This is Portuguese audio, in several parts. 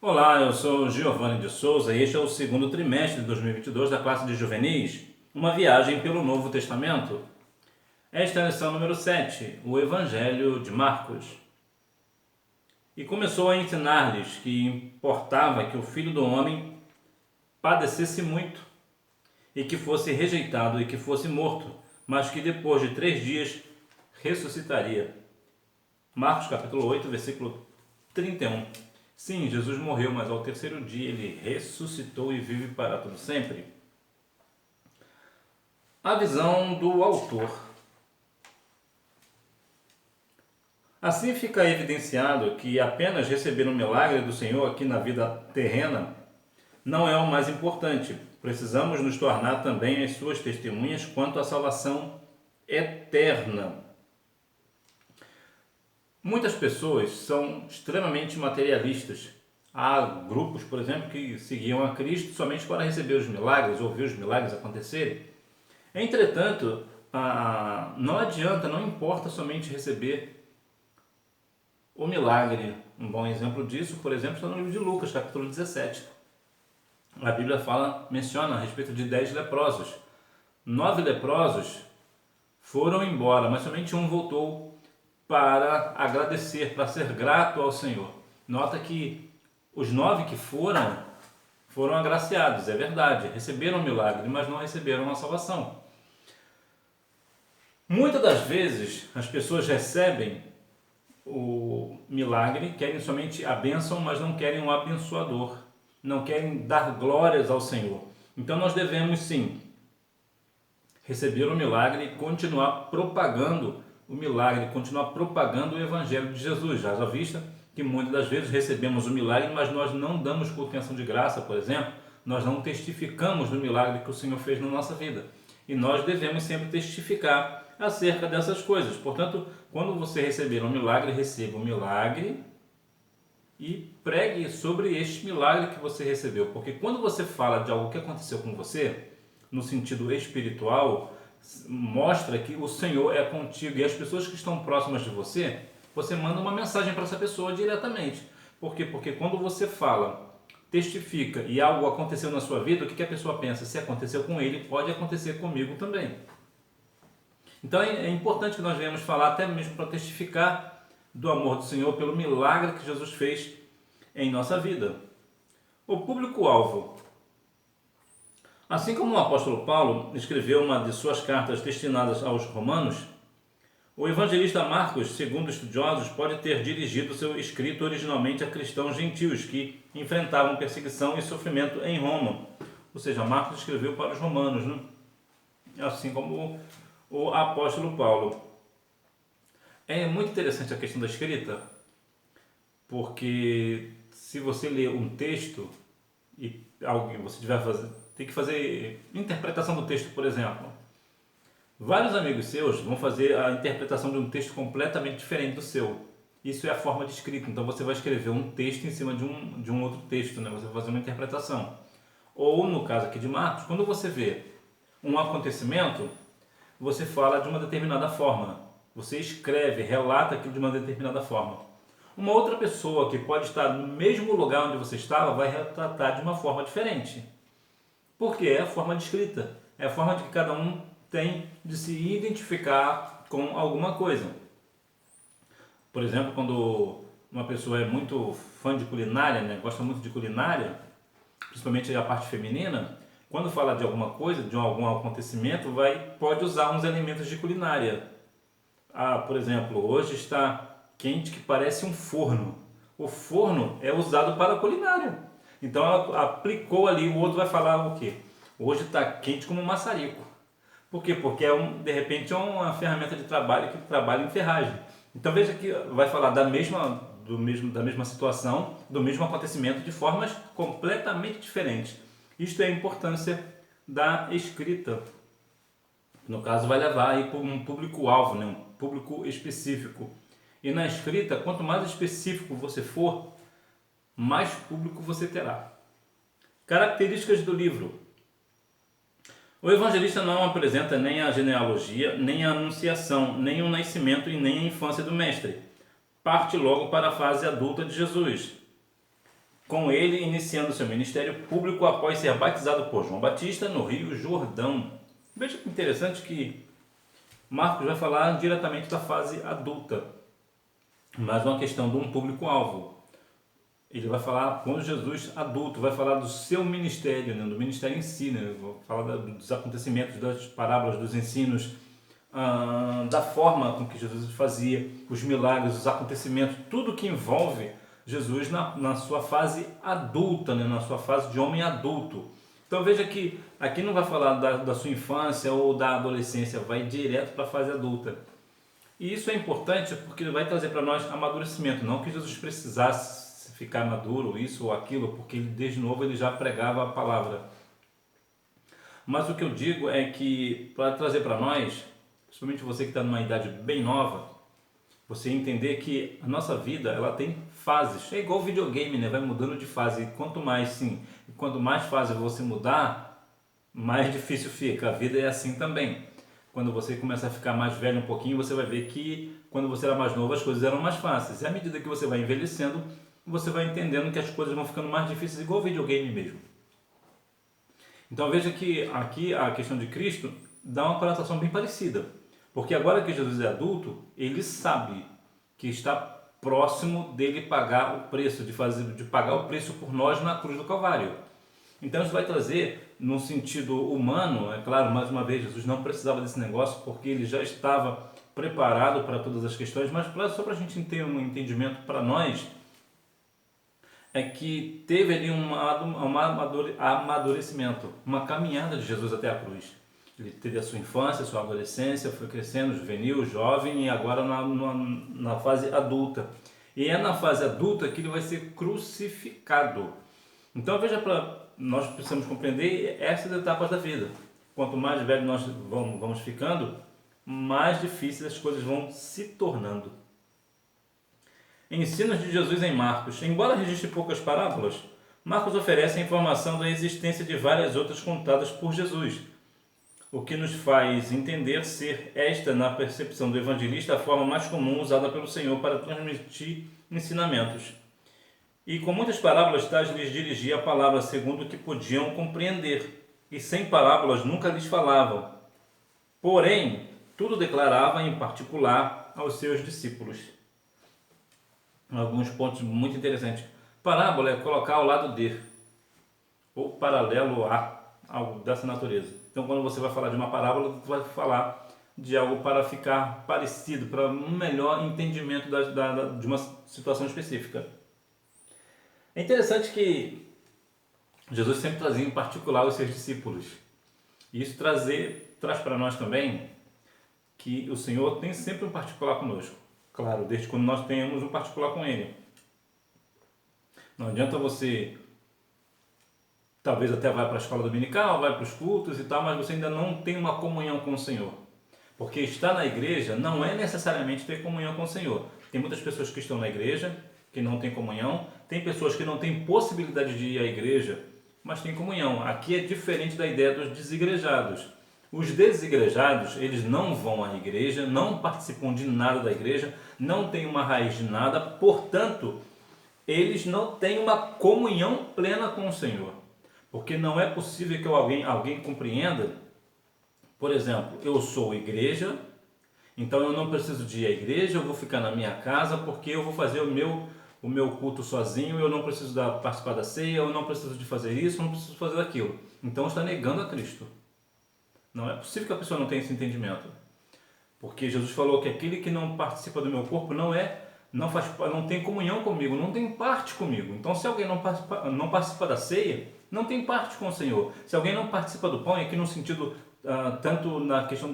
Olá, eu sou Giovanni de Souza e este é o segundo trimestre de 2022 da classe de juvenis, uma viagem pelo Novo Testamento. Esta é a lição número 7, o Evangelho de Marcos. E começou a ensinar-lhes que importava que o Filho do Homem padecesse muito, e que fosse rejeitado e que fosse morto, mas que depois de 3 dias ressuscitaria. Marcos capítulo 8, versículo 31. Sim, Jesus morreu, mas ao terceiro dia ele ressuscitou e vive para todo sempre. A visão do autor. Assim fica evidenciado que apenas receber um milagre do Senhor aqui na vida terrena não é o mais importante. Precisamos nos tornar também as suas testemunhas quanto à salvação eterna. Muitas pessoas são extremamente materialistas. Há grupos, por exemplo, que seguiam a Cristo somente para receber os milagres, ou ver os milagres acontecerem. Entretanto, não adianta, não importa somente receber o milagre. Um bom exemplo disso, por exemplo, está no livro de Lucas, capítulo 17. A Bíblia menciona a respeito de 10 leprosos. 9 leprosos foram embora, mas somente um voltou para agradecer, para ser grato ao Senhor. Nota que os 9 que foram agraciados, é verdade, receberam o milagre, mas não receberam a salvação. Muitas das vezes as pessoas recebem o milagre, querem somente a bênção, mas não querem um abençoador, não querem dar glórias ao Senhor. Então nós devemos sim receber o milagre e continuar propagando o milagre, continuar propagando o Evangelho de Jesus. Já vista que muitas das vezes recebemos o milagre, mas nós não damos culto em ação de graça, por exemplo, nós não testificamos do milagre que o Senhor fez na nossa vida. E nós devemos sempre testificar acerca dessas coisas. Portanto, quando você receber um milagre, receba o milagre e pregue sobre este milagre que você recebeu. Porque quando você fala de algo que aconteceu com você, no sentido espiritual, mostra que o Senhor é contigo, e as pessoas que estão próximas de você, você manda uma mensagem para essa pessoa diretamente. Por quê? Porque quando você fala, testifica e algo aconteceu na sua vida, o que a pessoa pensa? Se aconteceu com ele, pode acontecer comigo também. Então é importante que nós venhamos falar, até mesmo para testificar do amor do Senhor pelo milagre que Jesus fez em nossa vida. O público-alvo. Assim como o apóstolo Paulo escreveu uma de suas cartas destinadas aos romanos, o evangelista Marcos, segundo estudiosos, pode ter dirigido seu escrito originalmente a cristãos gentios que enfrentavam perseguição e sofrimento em Roma. Ou seja, Marcos escreveu para os romanos, né? Assim como o apóstolo Paulo. É muito interessante a questão da escrita, porque se você ler um texto e você tem que fazer interpretação do texto, por exemplo. Vários amigos seus vão fazer a interpretação de um texto completamente diferente do seu. Isso é a forma de escrita. Então você vai escrever um texto em cima de um outro texto, né? Você vai fazer uma interpretação. Ou no caso aqui de Marcos, quando você vê um acontecimento, você fala de uma determinada forma. Você escreve, relata aquilo de uma determinada forma. Uma outra pessoa que pode estar no mesmo lugar onde você estava vai retratar de uma forma diferente. Porque é a forma de escrita, é a forma de que cada um tem de se identificar com alguma coisa. Por exemplo, quando uma pessoa é muito fã de culinária, né, gosta muito de culinária, principalmente a parte feminina, quando fala de alguma coisa, de algum acontecimento, pode usar uns elementos de culinária. Por exemplo, hoje está quente que parece um forno. O forno é usado para a culinária. Então ela aplicou ali, o outro vai falar o quê? Hoje está quente como um maçarico. Por quê? Porque de repente é uma ferramenta de trabalho que trabalha em ferragem. Então veja que vai falar da mesma situação, do mesmo acontecimento, de formas completamente diferentes. Isto é a importância da escrita. No caso, vai levar aí para um público-alvo, né? Um público específico. E na escrita, quanto mais específico você for, mais público você terá. Características do livro. O evangelista não apresenta nem a genealogia, nem a anunciação, nem o nascimento e nem a infância do mestre. Parte logo para a fase adulta de Jesus. com ele iniciando seu ministério público após ser batizado por João Batista no Rio Jordão. Veja que interessante que Marcos vai falar diretamente da fase adulta, mas uma questão de um público-alvo. Ele vai falar quando Jesus adulto, vai falar do seu ministério, né, do ministério em si, né, vai falar dos acontecimentos, das parábolas, dos ensinos, da forma com que Jesus fazia, os milagres, os acontecimentos, tudo que envolve Jesus na sua fase adulta, né, na sua fase de homem adulto. Então veja que aqui não vai falar da sua infância ou da adolescência, vai direto para a fase adulta. E isso é importante porque vai trazer para nós amadurecimento, não que Jesus precisasse ficar maduro, isso ou aquilo, porque ele, desde novo ele já pregava a palavra. Mas o que eu digo é que, para trazer para nós, principalmente você que está numa idade bem nova, você entender que a nossa vida ela tem fases. É igual videogame, né? Vai mudando de fase. E quanto mais fase você mudar, mais difícil fica. A vida é assim também. Quando você começa a ficar mais velho um pouquinho, você vai ver que quando você era mais novo as coisas eram mais fáceis. E à medida que você vai envelhecendo, você vai entendendo que as coisas vão ficando mais difíceis, igual videogame mesmo. Então veja que aqui a questão de Cristo dá uma conotação bem parecida. Porque agora que Jesus é adulto, ele sabe que está próximo dele pagar o preço, de pagar o preço por nós na cruz do Calvário. Então isso vai trazer, num sentido humano, é claro, mais uma vez, Jesus não precisava desse negócio porque ele já estava preparado para todas as questões, mas só para a gente ter um entendimento para nós, é que teve ali um amadurecimento, uma caminhada de Jesus até a cruz. Ele teve a sua infância, a sua adolescência, foi crescendo, juvenil, jovem e agora na fase adulta. E é na fase adulta que ele vai ser crucificado. Então veja, nós precisamos compreender essas etapas da vida. Quanto mais velho nós vamos ficando, mais difíceis as coisas vão se tornando. Ensinos de Jesus em Marcos. Embora registre poucas parábolas, Marcos oferece a informação da existência de várias outras contadas por Jesus, o que nos faz entender ser esta, na percepção do evangelista, a forma mais comum usada pelo Senhor para transmitir ensinamentos. E com muitas parábolas tais lhes dirigia a palavra segundo o que podiam compreender, e sem parábolas nunca lhes falavam. Porém, tudo declarava em particular aos seus discípulos. Alguns pontos muito interessantes. Parábola é colocar ao lado de, ou paralelo a, algo dessa natureza. Então, quando você vai falar de uma parábola, você vai falar de algo para ficar parecido, para um melhor entendimento de uma situação específica. É interessante que Jesus sempre trazia em particular os seus discípulos. E isso traz para nós também que o Senhor tem sempre um particular conosco. Claro, desde quando nós tenhamos um particular com Ele. Não adianta você, talvez até vai para a escola dominical, vai para os cultos e tal, mas você ainda não tem uma comunhão com o Senhor. Porque estar na igreja não é necessariamente ter comunhão com o Senhor. Tem muitas pessoas que estão na igreja, que não têm comunhão. Tem pessoas que não têm possibilidade de ir à igreja, mas têm comunhão. Aqui é diferente da ideia dos desigrejados. Os desigrejados, eles não vão à igreja, não participam de nada da igreja, não têm uma raiz de nada, portanto, eles não têm uma comunhão plena com o Senhor. Porque não é possível que alguém compreenda, por exemplo, eu sou igreja, então eu não preciso de ir à igreja, eu vou ficar na minha casa porque eu vou fazer o meu culto sozinho, eu não preciso participar da ceia, eu não preciso de fazer isso, eu não preciso fazer aquilo. Então está negando a Cristo. Não é possível que a pessoa não tenha esse entendimento. Porque Jesus falou que aquele que não participa do meu corpo não tem comunhão comigo, não tem parte comigo. Então se alguém não participa da ceia, não tem parte com o Senhor. Se alguém não participa do pão, e aqui no sentido, tanto na questão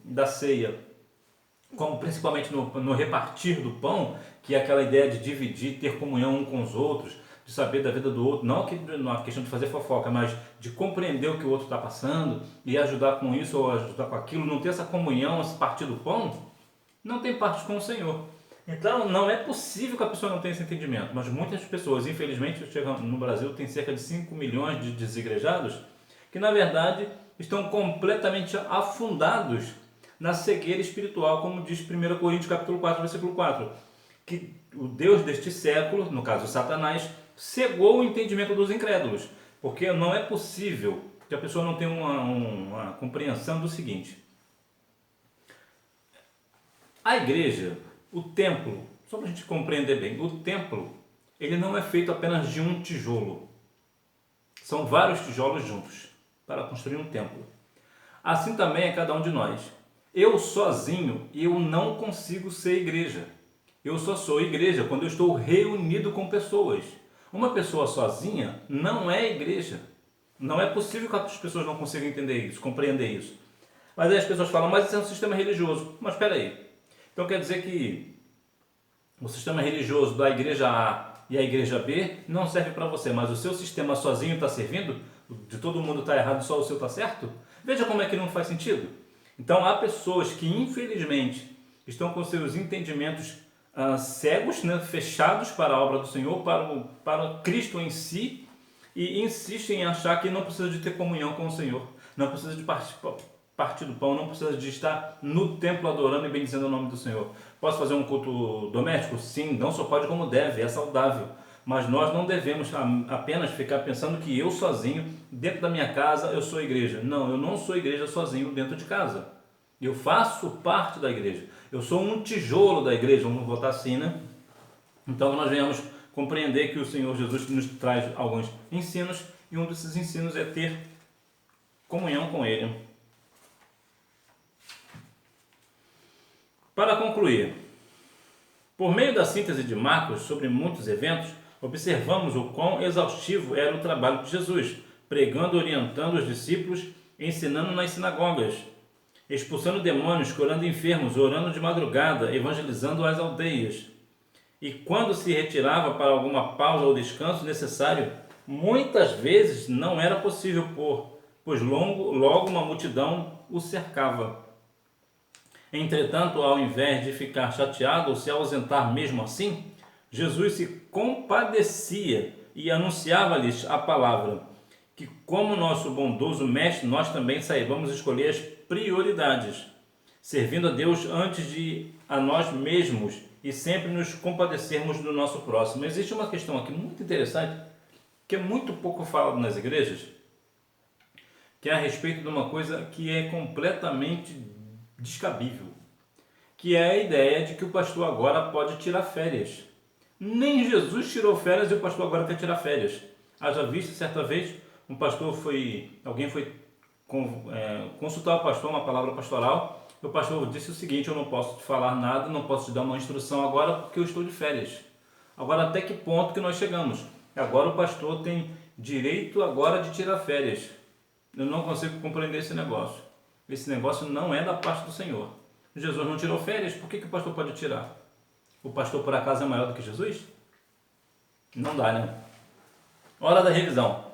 da ceia, como principalmente no repartir do pão, que é aquela ideia de dividir, ter comunhão um com os outros, de saber da vida do outro, não a questão de fazer fofoca, mas de compreender o que o outro está passando e ajudar com isso ou ajudar com aquilo, não ter essa comunhão, esse partir do pão, não tem parte com o Senhor. Então não é possível que a pessoa não tenha esse entendimento, mas muitas pessoas, infelizmente, no Brasil tem cerca de 5 milhões de desigrejados que na verdade estão completamente afundados na cegueira espiritual, como diz 1 Coríntios capítulo 4, versículo 4, que o Deus deste século, no caso Satanás, cegou o entendimento dos incrédulos, porque não é possível que a pessoa não tenha uma compreensão do seguinte: a igreja, o templo, só para a gente compreender bem, o templo, ele não é feito apenas de um tijolo. São vários tijolos juntos para construir um templo. Assim também é cada um de nós. Eu sozinho, eu não consigo ser igreja. Eu só sou igreja quando eu estou reunido com pessoas. Uma pessoa sozinha não é igreja. Não é possível que as pessoas não consigam entender isso, compreender isso. Mas aí as pessoas falam, mas isso é um sistema religioso. Mas espera aí. Então quer dizer que o sistema religioso da igreja A e a igreja B não serve para você, mas o seu sistema sozinho está servindo? De todo mundo está errado, só o seu está certo? Veja como é que não faz sentido. Então há pessoas que infelizmente estão com seus entendimentos cegos, né, fechados para a obra do Senhor, para Cristo em si, e insistem em achar que não precisa de ter comunhão com o Senhor, não precisa de partir do pão, não precisa de estar no templo adorando e bendizendo o nome do Senhor. Posso fazer um culto doméstico? Sim, não só pode como deve, é saudável. Mas nós não devemos apenas ficar pensando que eu sozinho, dentro da minha casa, eu sou igreja. Não, eu não sou igreja sozinho dentro de casa. Eu faço parte da igreja. Eu sou um tijolo da igreja, vamos botar assim, né? Então nós venhamos compreender que o Senhor Jesus nos traz alguns ensinos, e um desses ensinos é ter comunhão com Ele. Para concluir, por meio da síntese de Marcos sobre muitos eventos, observamos o quão exaustivo era o trabalho de Jesus, pregando, orientando os discípulos, ensinando nas sinagogas, expulsando demônios, curando enfermos, orando de madrugada, evangelizando as aldeias. E quando se retirava para alguma pausa ou descanso necessário, muitas vezes não era possível pois logo uma multidão o cercava. Entretanto, ao invés de ficar chateado ou se ausentar mesmo assim, Jesus se compadecia e anunciava-lhes a palavra, que como nosso bondoso mestre, nós também saibamos escolher as prioridades, servindo a Deus antes de a nós mesmos e sempre nos compadecermos do nosso próximo. Existe uma questão aqui muito interessante, que é muito pouco falado nas igrejas, que é a respeito de uma coisa que é completamente descabível, que é a ideia de que o pastor agora pode tirar férias. Nem Jesus tirou férias e o pastor agora quer tirar férias. Haja visto, certa vez, alguém foi consultar o pastor, uma palavra pastoral, e o pastor disse o seguinte: eu não posso te falar nada, não posso te dar uma instrução agora porque eu estou de férias. Agora, até que ponto que nós chegamos? Agora o pastor tem direito agora de tirar férias. Eu não consigo compreender esse negócio. Esse negócio não é da parte do Senhor. Jesus não tirou férias, por que o pastor pode tirar? O pastor por acaso é maior do que Jesus? Não dá, né? Hora da revisão.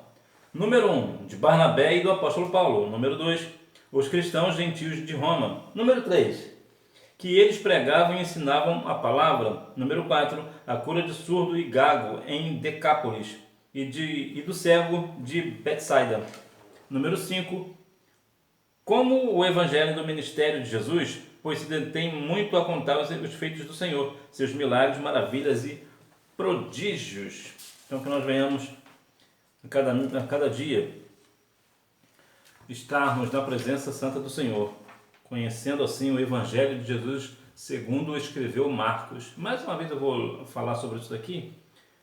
Número 1, de Barnabé e do apóstolo Paulo. Número 2, os cristãos gentios de Roma. Número 3, que eles pregavam e ensinavam a palavra. Número 4, a cura de surdo e gago em Decápolis e do cego de Betsaida. Número 5, como o evangelho do ministério de Jesus, pois se detém muito a contar os feitos do Senhor, seus milagres, maravilhas e prodígios. Então que nós venhamos a cada dia estarmos na presença santa do Senhor, conhecendo assim o evangelho de Jesus segundo escreveu Marcos. Mais uma vez eu vou falar sobre isso daqui.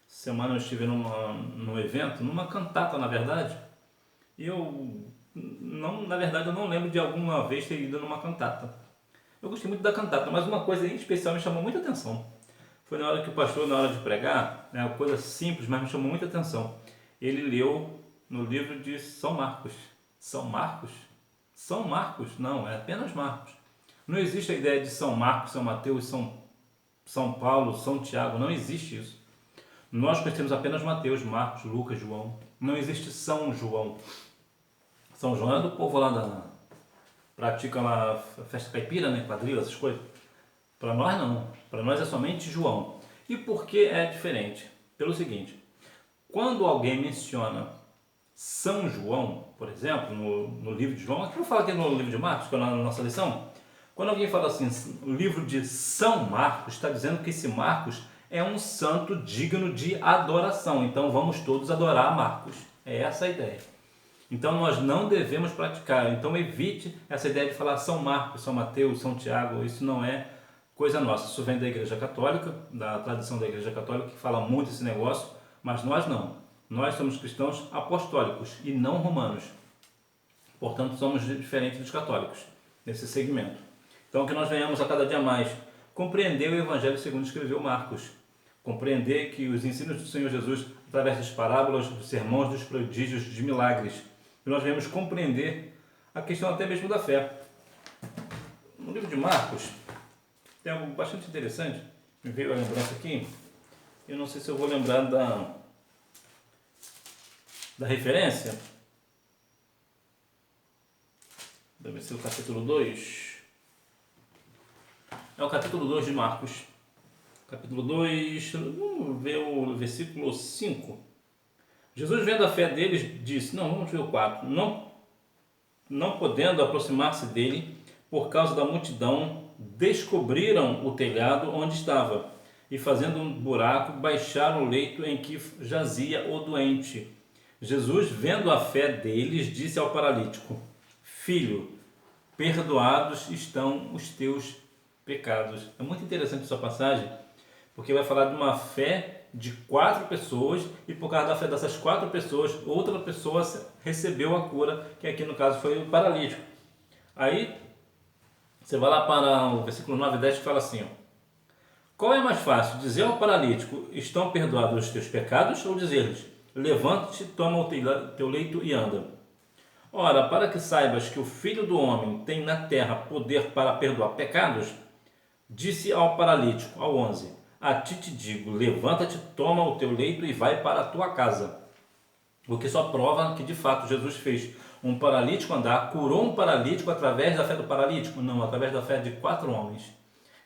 Semana eu estive num evento, numa cantata na verdade, e eu não lembro de alguma vez ter ido numa cantata. Eu gostei muito da cantata, mas uma coisa em especial me chamou muita atenção. Foi na hora que o pastor, na hora de pregar, uma coisa simples, mas me chamou muita atenção. Ele leu no livro de São Marcos. São Marcos? São Marcos? Não, é apenas Marcos. Não existe a ideia de São Marcos, São Mateus, São Paulo, São Tiago. Não existe isso. Nós conhecemos apenas Mateus, Marcos, Lucas, João. Não existe São João. São João é do povo lá praticam lá a festa caipira, né? Quadrilha, essas coisas. Para nós não. Para nós é somente João. E por que é diferente? Pelo seguinte: quando alguém menciona São João, por exemplo, no livro de João, aqui eu falo aqui no livro de Marcos, que é na nossa lição, quando alguém fala assim, o livro de São Marcos, está dizendo que esse Marcos é um santo digno de adoração. Então vamos todos adorar Marcos. É essa a ideia. Então nós não devemos praticar. Então evite essa ideia de falar São Marcos, São Mateus, São Tiago. Isso não é coisa nossa. Isso vem da Igreja Católica, da tradição da Igreja Católica, que fala muito esse negócio, mas nós não. Nós somos cristãos apostólicos e não romanos. Portanto, somos diferentes dos católicos nesse segmento. Então, que nós venhamos a cada dia mais compreender o Evangelho segundo escreveu Marcos. Compreender que os ensinos do Senhor Jesus, através das parábolas, dos sermões, dos prodígios, dos milagres, que nós venhamos compreender a questão até mesmo da fé. No livro de Marcos, tem algo bastante interessante, me veio a lembrança aqui, eu não sei se eu vou lembrar da referência. Deve ser o capítulo 2. É o capítulo 2 de Marcos. Capítulo 2, vamos ver o versículo 5. Jesus, vendo a fé deles, disse, vamos ver o 4. Não podendo aproximar-se dele, por causa da multidão, descobriram o telhado onde estava, e fazendo um buraco, baixaram o leito em que jazia o doente. Jesus, vendo a fé deles, disse ao paralítico, filho, perdoados estão os teus pecados. É muito interessante essa passagem, porque vai falar de uma fé de 4 pessoas, e por causa da fé dessas 4 pessoas, outra pessoa recebeu a cura, que aqui no caso foi o paralítico. Aí, você vai lá para o versículo 9 e 10 que fala assim, qual é mais fácil, dizer ao paralítico, estão perdoados os teus pecados, ou dizer-lhes, levanta-te, toma o teu leito e anda? Ora, para que saibas que o Filho do Homem tem na terra poder para perdoar pecados, disse ao paralítico, ao 11, a ti te digo, levanta-te, toma o teu leito e vai para a tua casa. O que só prova que de fato Jesus fez um paralítico andar, curou um paralítico através da fé do paralítico? Não, através da fé de 4 homens.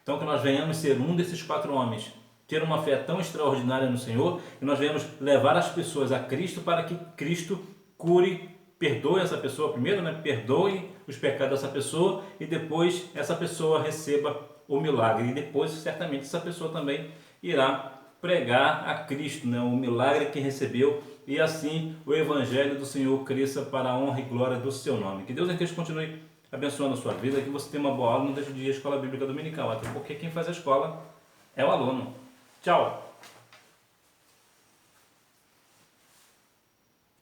Então que nós venhamos ser um desses 4 homens, ter uma fé tão extraordinária no Senhor, e nós venhamos levar as pessoas a Cristo para que Cristo cure, perdoe essa pessoa primeiro, perdoe os pecados dessa pessoa, e depois essa pessoa receba o milagre, e depois certamente essa pessoa também irá pregar a Cristo, o milagre que recebeu, e assim o Evangelho do Senhor cresça para a honra e glória do seu nome. Que Deus em Cristo continue abençoando a sua vida, que você tenha uma boa aula, não deixe de ir à Escola Bíblica Dominical, até porque quem faz a escola é o aluno. Tchau!